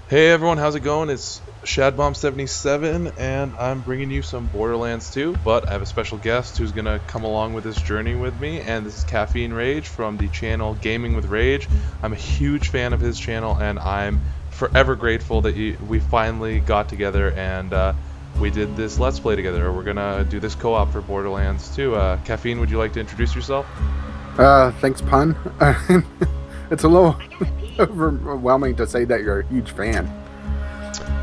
Hey everyone, how's it going? It's Shadbomb77 and I'm bringing you some Borderlands 2, but I have a special guest who's gonna come along with this journey with me, and this is Caffeine Rage from the channel Gaming with Rage. I'm a huge fan of his channel and I'm forever grateful that we finally got together and we did this Let's Play together. We're gonna do this co-op for Borderlands 2. Caffeine, would you like to introduce yourself? Thanks, pun. It's a little overwhelming to say that you're a huge fan.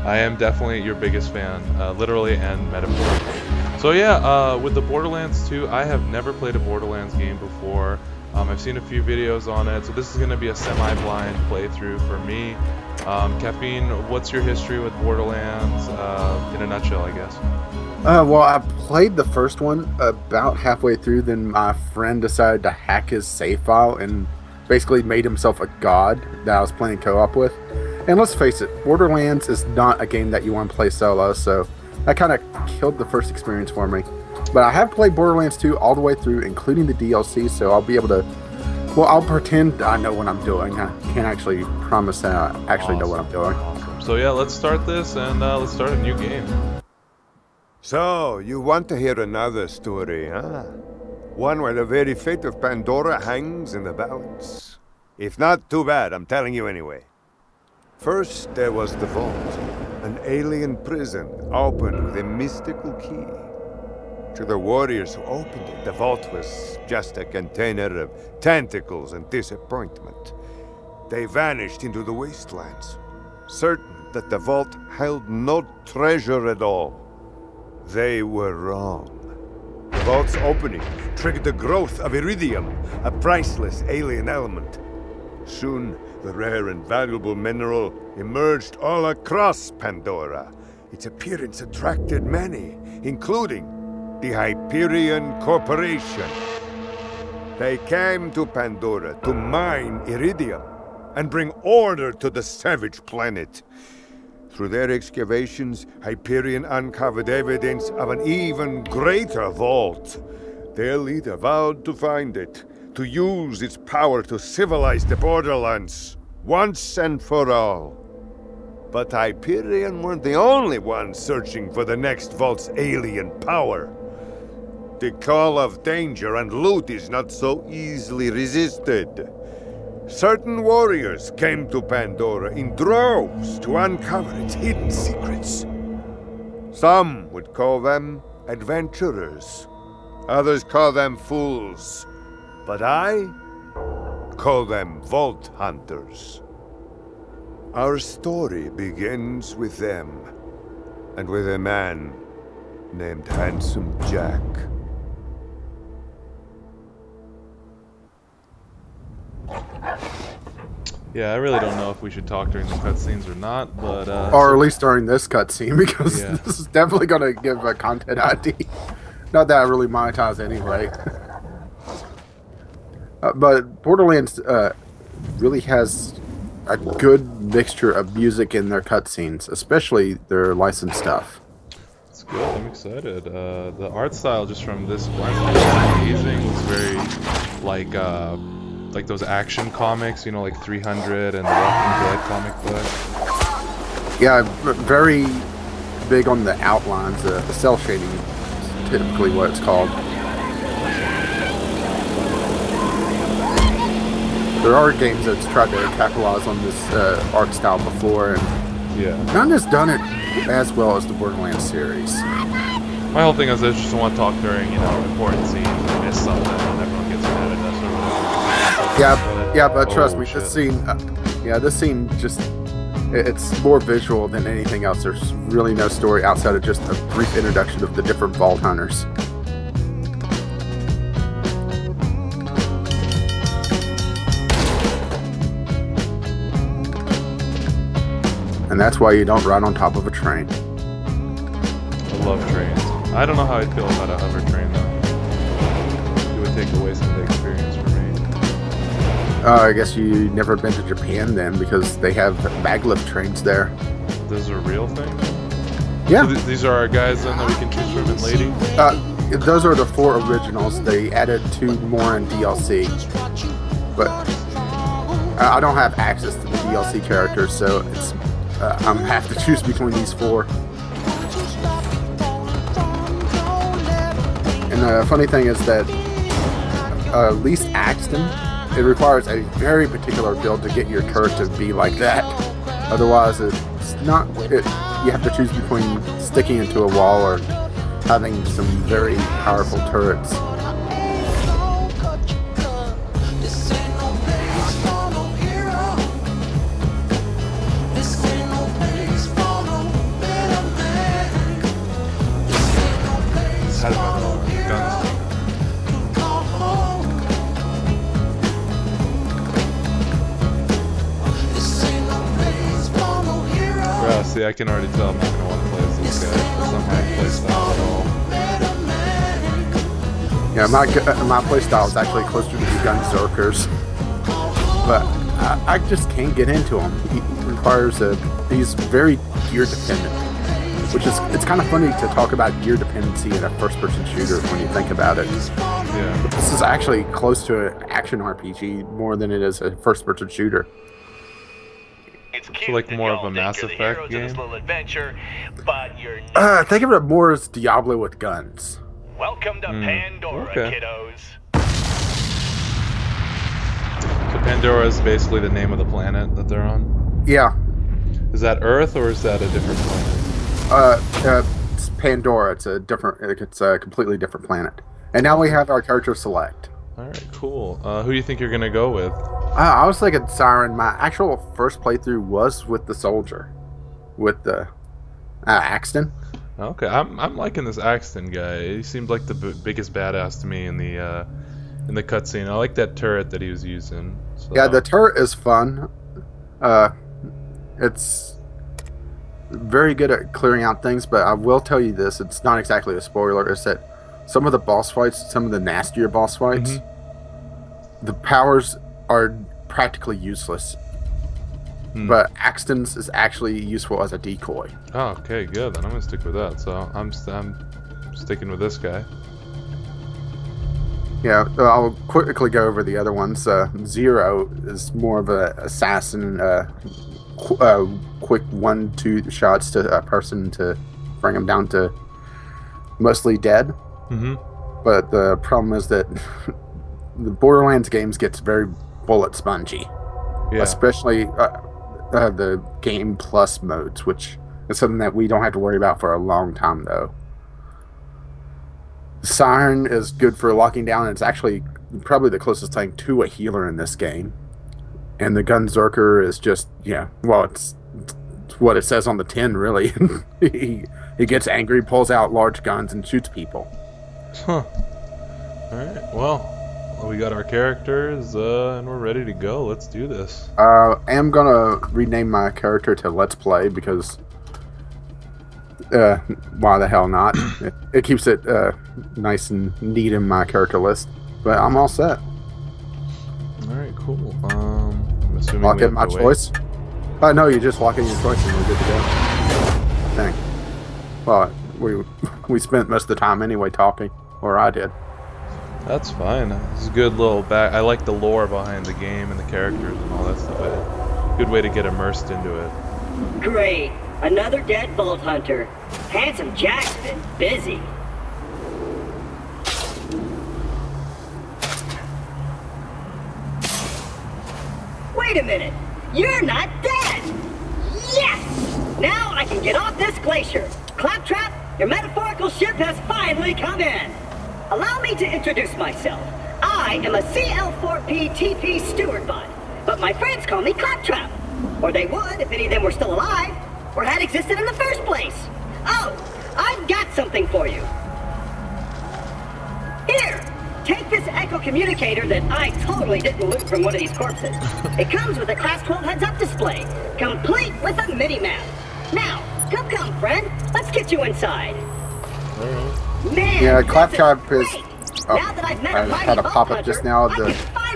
I am definitely your biggest fan, literally and metaphorically. So yeah, with the Borderlands 2, I have never played a Borderlands game before. I've seen a few videos on it, so this is going to be a semi-blind playthrough for me. Caffeine, what's your history with Borderlands, in a nutshell, I guess? Well, I played the first one about halfway through, then my friend decided to hack his save file and basically made himself a god that I was playing co-op with. And let's face it, Borderlands is not a game that you want to play solo, so that kind of killed the first experience for me. But I have played Borderlands 2 all the way through, including the DLC, so I'll be able to, well, I'll pretend I know what I'm doing. I can't actually promise that I actually know what I'm doing. Awesome. So yeah, let's start this, and let's start a new game. So, you want to hear another story, huh? One where the very fate of Pandora hangs in the balance. If not, too bad, I'm telling you anyway. First, there was the Vault, an alien prison opened with a mystical key. To the warriors who opened it, the Vault was just a container of tentacles and disappointment. They vanished into the wastelands, certain that the Vault held no treasure at all. They were wrong. The Vault's opening triggered the growth of iridium, a priceless alien element. Soon, the rare and valuable mineral emerged all across Pandora. Its appearance attracted many, including the Hyperion Corporation. They came to Pandora to mine iridium and bring order to the savage planet. Through their excavations, Hyperion uncovered evidence of an even greater vault. Their leader vowed to find it, to use its power to civilize the Borderlands, once and for all. But Hyperion weren't the only ones searching for the next vault's alien power. The call of danger and loot is not so easily resisted. Certain warriors came to Pandora in droves to uncover its hidden secrets. Some would call them adventurers. Others call them fools. But I call them Vault Hunters. Our story begins with them, and with a man named Handsome Jack. Yeah, I really don't know if we should talk during the cutscenes or not, but Or at least during this cutscene, because yeah. this is definitely going to give a content ID. Not that I really monetize anyway. But Borderlands really has a good mixture of music in their cutscenes, especially their licensed stuff. It's good. I'm excited. The art style just from this blind is amazing. It's very like those action comics, you know, like 300 and the Walking Dead comic book. Yeah, very big on the outlines. The cell shading is typically what it's called. There are games that's tried to capitalize on this art style before, and yeah, none has done it as well as the Borderlands series. My whole thing is I just don't want to talk during, you know, important scenes or miss something and everyone gets mad at us or whatever. Yeah, but trust me, shit. this scene just, it's more visual than anything else. There's really no story outside of just a brief introduction of the different Vault Hunters. And that's why you don't ride on top of a train. I love trains. I don't know how I'd feel about a hover train though. It would take away some of the experience for me. I guess you never been to Japan then, because they have maglev trains there. This is a real thing? Yeah. So these are our guys then that we can choose from and lady? Those are the 4 originals. They added 2 more in DLC. But I don't have access to the DLC characters, so it's I'm have to choose between these four. And the funny thing is that at least Axton, it requires a very particular build to get your turret to be like that. Otherwise, it's not. You have to choose between sticking into a wall or having some very powerful turrets. See, I can already tell I'm not going to want to play as this guy. That's not my playstyle at all. Yeah, my playstyle is actually closer to the Gunzerkers. But I just can't get into him. He requires he's very gear dependent. Which is, it's kind of funny to talk about gear dependency in a first-person shooter when you think about it. Yeah. But this is actually close to an action RPG more than it is a first-person shooter. So like more of a Mass Effect game? Adventure, but you're not. Think of it more as Diablo with guns. Welcome to Pandora, kiddos. So Pandora is basically the name of the planet that they're on? Yeah. Is that Earth or is that a different planet? It's Pandora. It's a completely different planet. And now we have our character select. Alright, cool. Who do you think you're gonna go with? I was thinking Siren. My actual first playthrough was with the soldier, with the Axton. Okay, I'm liking this Axton guy. He seemed like the biggest badass to me in the cutscene. I like that turret that he was using. So. Yeah, the turret is fun. It's very good at clearing out things, but I will tell you this: it's not exactly a spoiler. Is that some of the boss fights, some of the nastier boss fights, the powers are practically useless. But Axton's is actually useful as a decoy. Oh, okay, good. Then I'm gonna stick with that. So I'm sticking with this guy. Yeah, I'll quickly go over the other ones. Zero is more of an assassin, quick 1-2 shots to a person to bring him down to mostly dead. But the problem is that the Borderlands games gets very bullet spongy, especially the Game Plus modes, which is something that we don't have to worry about for a long time, though. Siren is good for locking down, and it's actually probably the closest thing to a healer in this game. And the Gunzerker is just, well, it's what it says on the tin, really. he gets angry, pulls out large guns, and shoots people. Huh. Alright, well, we got our characters, and we're ready to go. Let's do this. I am gonna rename my character to Let's Play, because why the hell not? It keeps it nice and neat in my character list. But I'm all set. Alright, cool. I'm assuming lock we in my choice. No, you just lock in your choice and we're good to go. Dang. Well, we spent most of the time anyway talking, or I did. That's fine. It's a good little back. I like the lore behind the game and the characters and all that stuff. Good way to get immersed into it. Great. Another dead Vault Hunter. Handsome Jack's been busy. Wait a minute. You're not dead! Yes! Now I can get off this glacier. Claptrap, your metaphorical ship has finally come in. Allow me to introduce myself. I am a CL4P TP steward bot, but my friends call me Claptrap. Or they would if any of them were still alive, or had existed in the first place. Oh, I've got something for you. Here, take this echo communicator that I totally didn't loot from one of these corpses. It comes with a Class 12 heads-up display, complete with a mini-map. Now, come, friend. Let's get you inside. Man, yeah, Claptrap is... Oh, now that I've met I had a pop-up just now.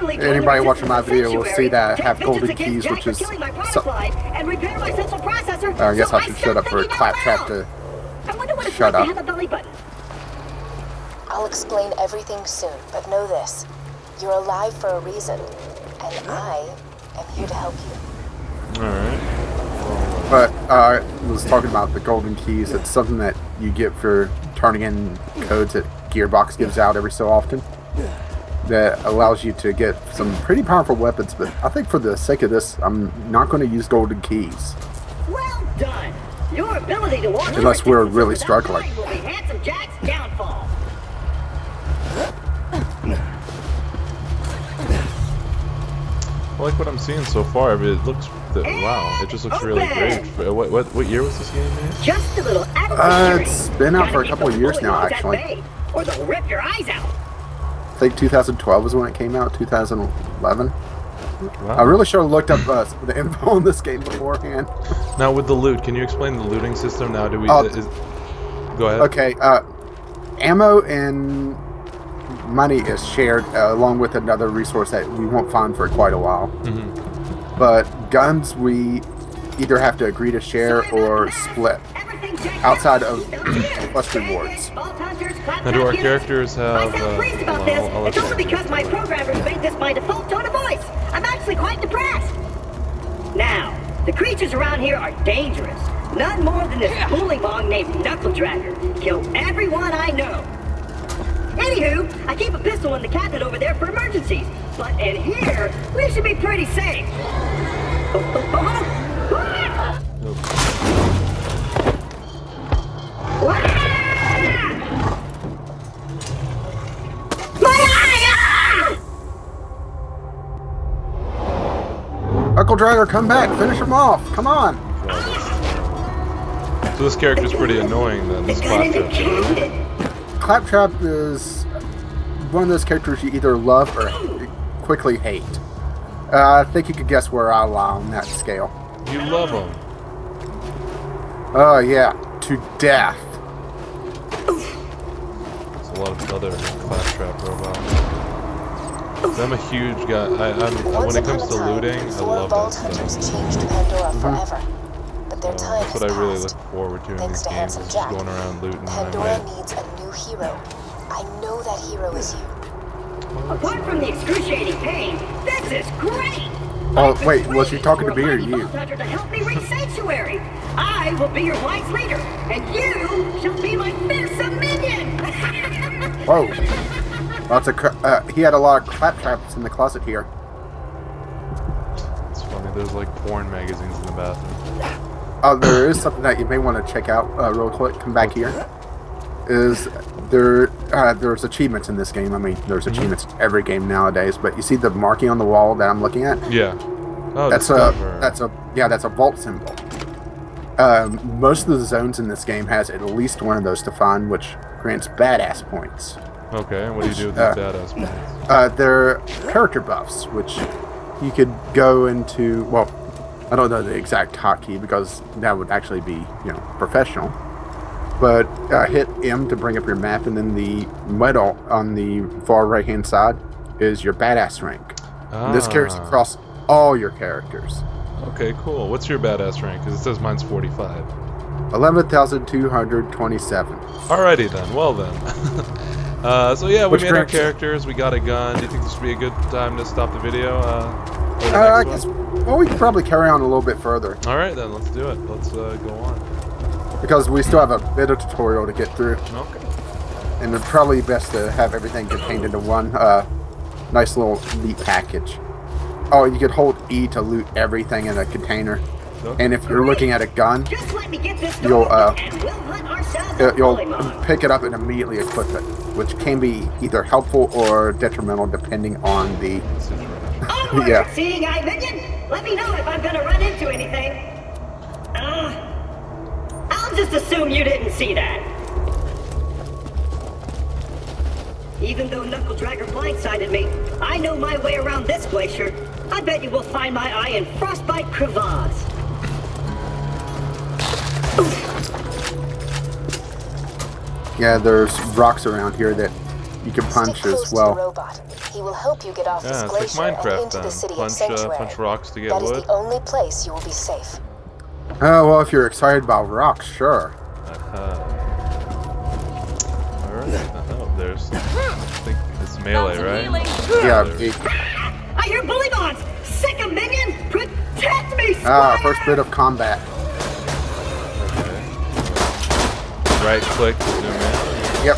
Anybody watching my video will see that I have golden keys, which is... I guess I should shut up for Claptrap to shut up. I'll explain everything soon, but know this. You're alive for a reason, and I am here to help you. Alright. Well, But I was talking about the golden keys. It's something that you get for turning in codes that Gearbox gives out every so often. That allows you to get some pretty powerful weapons. But I think for the sake of this, I'm not going to use golden keys. Well done. Your ability to walk unless we're really struggling. will be Handsome Jack's downfall. I like what I'm seeing so far. It looks, wow, it just looks really great. What year was this game made? Just a little it's been out for a couple of years now, actually. Or they'll rip your eyes out. I think 2012 was when it came out. 2011. Wow. I really should have looked up the info on this game beforehand. Now with the loot, can you explain the looting system? Now do we? Go ahead. Okay. Ammo and money is shared along with another resource that we won't find for quite a while. Mm-hmm. But guns we either have to agree to share or split outside of plus rewards. Now do our characters have... I sound pleased about this. It's only because my programmers made this my default tone of voice. I'm actually quite depressed. Now, the creatures around here are dangerous. None more than this bullybong named Knuckle Dragger. Kill everyone I know. Anywho, I keep a pistol in the cabinet over there for emergencies. But in here, we should be pretty safe. Knuckle Dragger, come back! Finish him off! Come on! So this character's pretty annoying then, this Claptrap. Claptrap is one of those characters you either love or quickly hate. I think you could guess where I lie on that scale. You love him. Oh yeah, to death. There's a lot of other Claptrap robots. I'm a huge guy. When it comes to looting, I love that stuff. That's what I really look forward to in these games, is just going around looting. Pandora needs a new hero. I know that hero is you. Apart from the excruciating pain, this is great! Oh, wait, was she talking to me or you? To help me reach Sanctuary. I will be your wise leader, and you shall be my fearsome minion! Whoa. He had a lot of Claptraps in the closet here. It's funny, there's like porn magazines in the bathroom. There is something that you may want to check out real quick. Come back here. There's achievements in this game. I mean, there's achievements in every game nowadays. But you see the marking on the wall that I'm looking at? Yeah. Oh, that's a vault symbol. Most of the zones in this game has at least one of those to find, which grants badass points. Okay, and what do you do with these badass points? They're character buffs, which you could go into. Well, I don't know the exact hotkey because that would actually be, professional. But hit M to bring up your map, and then the medal on the far right-hand side is your badass rank. This carries across all your characters. Okay, cool. What's your badass rank? Because it says mine's 45. 11,227. Alrighty then. Well then. So yeah, we made our characters. We got a gun. Do you think this would be a good time to stop the video? I guess. Well, we could probably carry on a little bit further. All right, then let's do it. Let's go on. Because we still have a bit of tutorial to get through. Okay. And it's probably best to have everything contained into one nice little neat package. Oh, you could hold E to loot everything in a container. Okay. And if you're looking at a gun, you'll pick it up and immediately equip it, which can be either helpful or detrimental depending on the. Yeah. Seeing eye minion, let me know if I'm gonna run into anything. I'll just assume you didn't see that. Even though Knuckle Dragger blindsided me, I know my way around this glacier. I bet you will find my eye in Frostbite Crevasse. Yeah, there's rocks around here that you can punch as well. Robot. He will help you get off this it's glacier like Minecraft and into the city of Sanctuary. Punch rocks to get wood. wood. That is the only place you will be safe. Oh, well, if you're excited about rocks, sure. Alright. Oh, there's... I think it's melee, right? Yeah. I hear bullybongs! Sick of minion! Protect me, first bit of combat. right click to zoom in. Yep.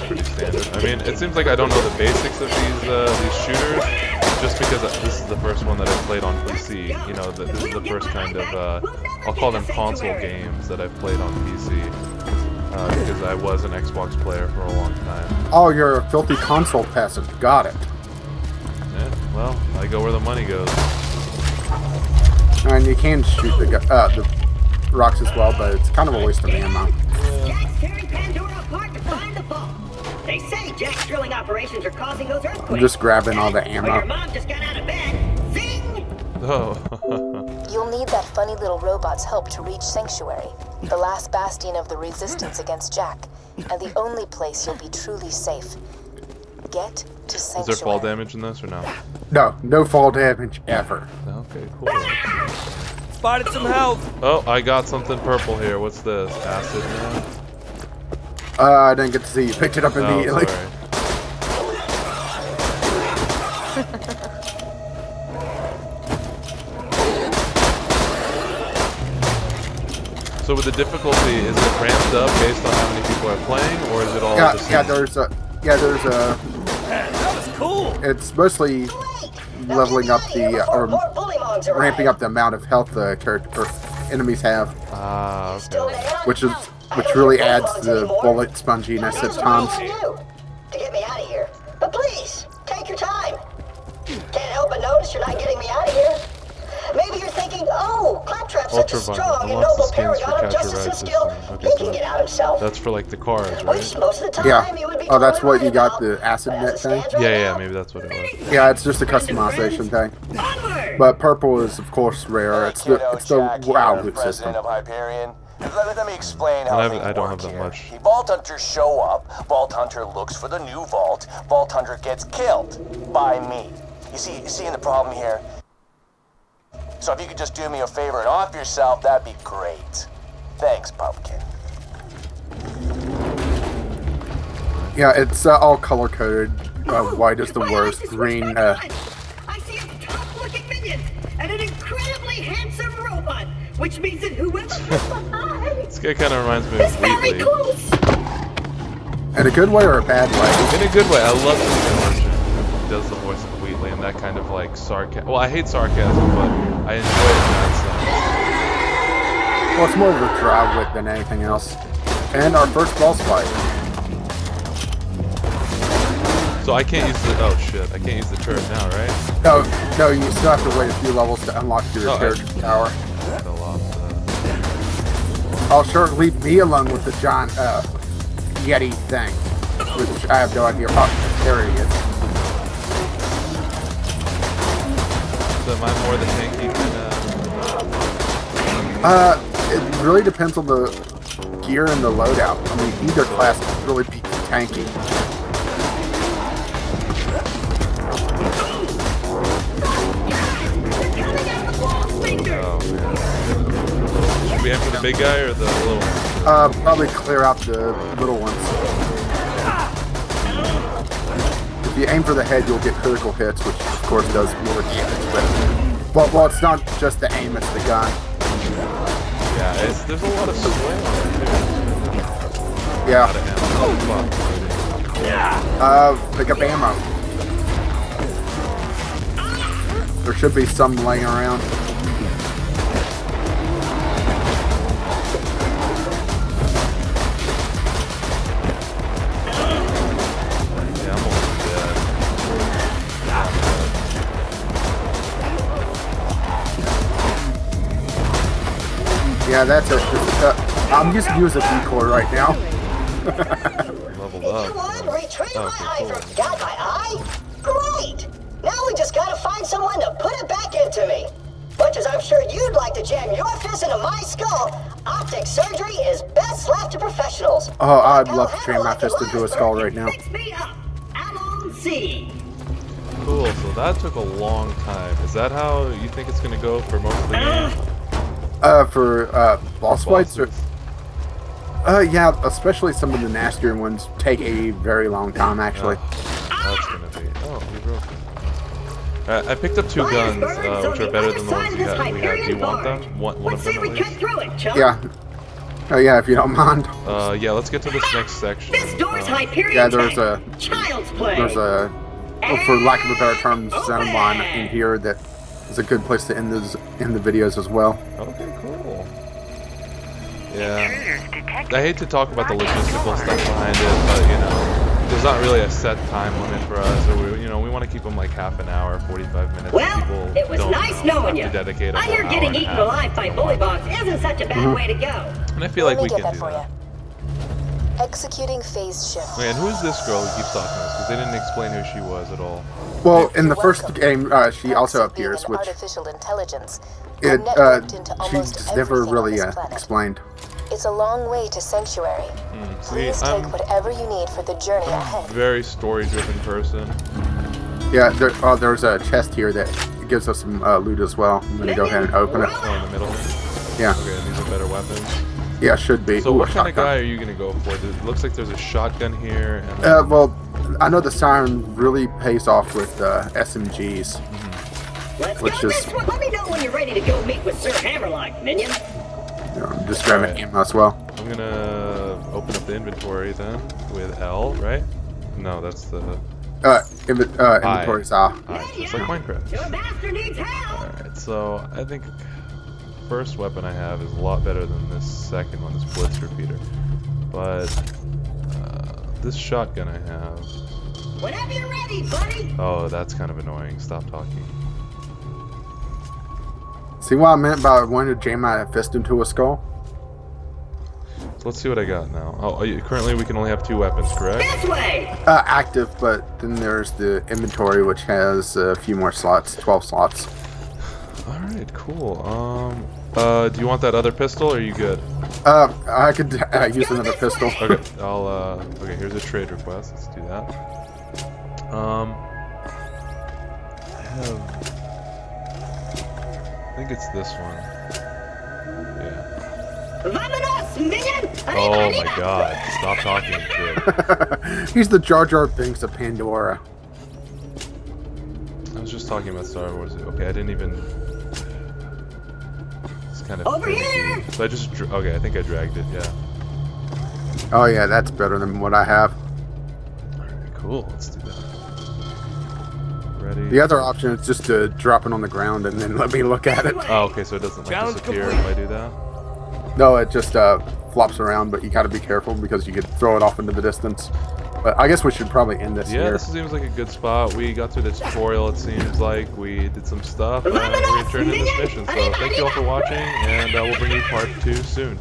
Pretty standard. I mean, it seems like I don't know the basics of these shooters, just because this is the first one that I played on PC. You know, this is the first kind of I'll call them console games that I've played on PC. Because I was an Xbox player for a long time. Oh, you're a filthy console peasant. Got it. Yeah, well, I go where the money goes. And you can shoot the rocks as well, but it's kind of a waste of ammo. Jack's tearing Pandora apart to find the vault. They say Jack's drilling operations are causing those earthquakes. I'm just grabbing all the ammo. Or your mom just got out of bed. Zing! Oh. You'll need that funny little robot's help to reach Sanctuary, the last bastion of the resistance against Jack, and the only place you'll be truly safe. Get to Sanctuary. Is there fall damage in this or no? No, no fall damage ever. Okay, cool. Spotted some health. Oh, I got something purple here. What's this? Acid now? I didn't get to see you. Picked it up immediately. Oh, sorry. So with the difficulty, is it ramped up based on how many people are playing, or is it all the same? There's a That was cool. it's mostly leveling up or ramping up the amount of health the enemies have. Ah, okay. Which really adds to the bullet sponginess at times. To get me out of here. But please, take your time. Can't help but notice you're not getting me out of here. Maybe you're thinking, oh, Claptrap's such a strong and noble paragon of justice and skill, he can get out himself. That's for like the cars, Which right? most of the time Yeah. you would be Oh, that's totally what you right got, about. the acid net thing? Yeah, maybe that's what it was. Yeah, it's just a customization thing. Onward! But purple is, of course, rare. It's the WoW loot system. Of Hyperion. Let me explain how things I don't have work that here. much. Vault Hunters show up, Vault Hunter looks for the new vault, Vault Hunter gets killed by me. You seeing the problem here? So if you could just do me a favor and off yourself, that'd be great. Thanks, Pumpkin. Yeah, it's all color-coded. White is the worst. Green, I see a tough-looking minion and an incredibly handsome robot, which means that whoever This guy kind of reminds me is of very Wheatley. close. in a good way or a bad way? In a good way. I love this version. He does the voice of Wheatley and that kind of like sarcasm. Well, I hate sarcasm, but I enjoy it in that Well, it's more of a dry wit than anything else. And our first boss fight. sense. So I can't use the. Oh shit! I can't use the turret now, right? No, you still have to wait a few levels to unlock your character power. Fell off Oh, sure, leave me alone with the giant Yeti thing. Which I have no idea. Oh, there he is. So am I more the tanky kind of? It really depends on the gear and the loadout. I mean, either class can really be tanky. Oh man. Should we aim for the big guy or the little one? Probably clear out the little ones. If you aim for the head, you'll get critical hits, which of course does more damage. But well, it's not just the aim; it's the gun. Yeah, there's a lot of swing on it too. Yeah. Oh fuck. Pick up ammo. There should be some laying around. Yeah, I'm almost dead. Yeah, that's it. I'm just using a decoy right now. Leveled up. You won? Retrieve my Okay, eye cool. from got my eye? Great! Now we just gotta find someone to put it back into me. Much as I'm sure you'd like to jam your fist into my skull, optic surgery is best left to professionals. Oh, I'd love to jam my fist into a skull right now. Fix me up. Alon C. Cool. So that took a long time. Is that how you think it's gonna go for most of the game? For boss fights, or, Bosses? yeah, especially some of the nastier ones take a very long time, actually. That's gonna be. Oh, we broke it. I picked up 2 guns, which are better than the ones we had. Do you want them? One of them at least? Yeah. Oh yeah, if you don't mind. Yeah, let's get to this next section. Yeah, there's a for lack of a better term, sound line in here that is a good place to end the videos as well. Okay, cool. Yeah. I hate to talk about the logistical stuff behind it, but you know, there's not really a set time limit for us, or we want to keep them like half an hour, 45 minutes. Well, people it was nice knowing you. Dedicate I hear getting eaten alive by bullybogs isn't such a bad way to go. And I feel like we can do that. Executing phase shift. Man, who is this girl who keeps talking to us? Because they didn't explain who she was at all. Well, in the first game, she also appears, which artificial intelligence. she's never really explained. It's a long way to Sanctuary. Please take whatever you need for the journey ahead. Very story-driven person. Yeah, there's a chest here that gives us some loot as well. I'm gonna go ahead and open it. Oh, in the middle? Yeah. Okay, these are better weapons. Yeah, should be. So what kind of guy are you gonna go for? It looks like there's a shotgun here. And well, I know the siren really pays off with SMGs. Which is... Let me know when you're ready to go meet with Sir Hammerlock, minion. I'm just grabbing ammo as well. I'm gonna open up the inventory then with L, right? No, that's the... inventory's I. Just like Minecraft. Your master needs help! Alright, so I think first weapon I have is a lot better than this second one, this Blitz Repeater. But this shotgun I have... Whenever you're ready, buddy! Oh, that's kind of annoying. Stop talking. See what I meant by wanting to jam my fist into a skull? So let's see what I got now. Oh, currently we can only have 2 weapons, correct? This way! Active, but then there's the inventory, which has a few more slots, 12 slots. Alright, cool. Do you want that other pistol, or are you good? I could use another pistol. Okay, okay, here's a trade request. Let's do that. I think it's this one. Yeah. Vamonos, minion! Oh my god, stop talking, kid. He's the Jar Jar Binks of Pandora. I was just talking about Star Wars. Okay, I didn't even... It's kind of... Over here! So I just... Okay, I think I dragged it, yeah. Oh yeah, that's better than what I have. Alright, cool. Let's do that. Ready? The other option is just to drop it on the ground and then let me look at it. Oh, okay, so it doesn't like disappear if I do that? No, it just flops around, but you gotta be careful because you could throw it off into the distance. But I guess we should probably end this here. Yeah, this seems like a good spot. We got through the tutorial, it seems like. We did some stuff, and we returned to this mission. So thank you all for watching, and we'll bring you part 2 soon.